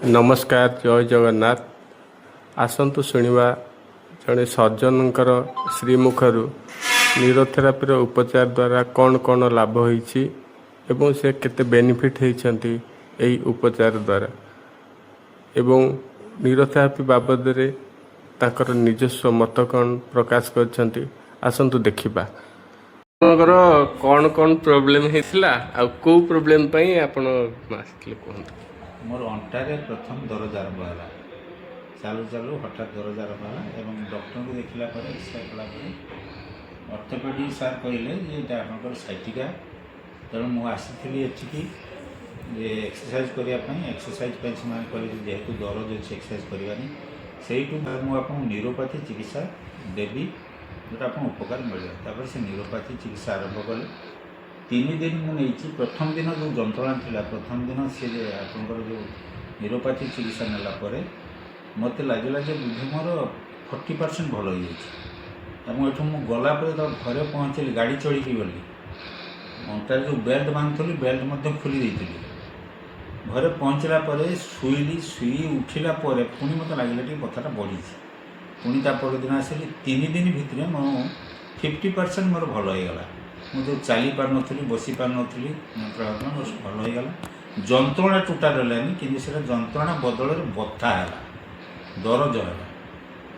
नमस्कार जय जगन्नाथ। आसतु शुणा जड़े सर्जनकर श्रीमुखर न्यूरोथेरापी उपचार द्वारा कौन कौन लाभ होती एवं से केते बेनिफिट होती यही उपचार द्वारा एवं न्यूरोथेरापी बाबद ताकर निजस्व मत कौन प्रकाश कर आसतु देखा कौन कौन प्रोब्लेम होता कौ प्रोब्लेम आपण कहते मोर अंटारे प्रथम दरज आरंभ है चालू चालू हठात दरज आरंभ है एवं डॉक्टर को देखला एक्सरे कलापर ऑर्थोपेडिक सार कहले ये आपंकर साइटिका तेणु मुझे आसी एठिकी एक्सरसाइज करने एक्सरसाइज से कहले जेहेतु दरज अच्छे एक्सरसाइज करवानी से मुझे न्यूरोपैथी चिकित्सा देवी जोटा आप उपकार मिले से न्यूरोपैथी चिकित्सा आरंभ कले 3 दिन मुझे प्रथम दिन जो जंत्रणा था प्रथम दिन से आपंकर जो न्यूरोपैथी चिकित्सा नेलापर मत लगे बुद्धि मोर 40% भल हो गलापर तो घरे पहुँचली गाड़ी चढ़ी गली अंटार जो बेल्ट बांधुली बेल्ट खोली देती घरे पहुँचला शुईली शुई उठिला पुणी मत लगे कथा बढ़ी पुणी तापर दिन आसली 3 दिन भितर मो 50% मोर भल होगा मुझे चली पार नी बसी पार नी भल होगा जंत्रणा टोटा रही कि जंत्रणा बदल बथा है दरज है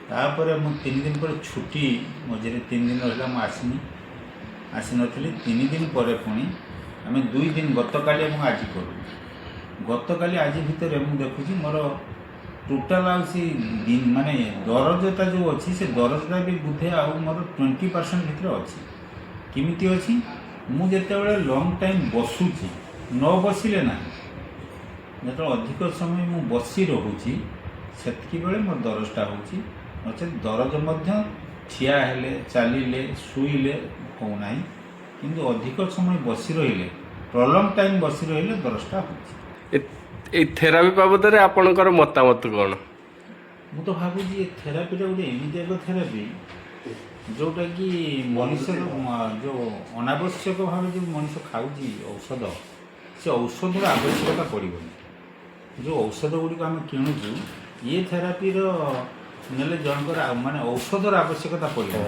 तापर मुझे 3 दिन पर छुट्टी मझे 3 दिन रहा मुझे आसी नी 3 दिन पर पुणी आम 2 दिन गतकाली आज करूँ गतकाली आज भितर मुझे देखुची मोर टोटाल दिन माने दरजटा जो अच्छी से दरजटा भी बुधे आउ मोर 20% भितर अच्छी किमिति अच्छी मुझे लंग टाइम बसुची न बसिले ना जो अधिक समय मु बसी रोची से मोर दरजटा होची नचे दरज ठिया हेले चलिले शुईले होना किंतु अधिक समय बसी रहिले प्रलंग टाइम बसी रहिले दरजटा होची थेरापी बाबद आपणकर मतामत कौन मु तो भावुँ थेरापी गोटे एमती एक थेरापी जोटा कि मनुष्य जो अनावश्यक भाव जो मनुष्य खाऊ औषध से औषधर आवश्यकता पड़ोनी जो औषध गुड़िक आम किणुचु ये थेरापी ने जनकर माने औषधर आवश्यकता पड़ो।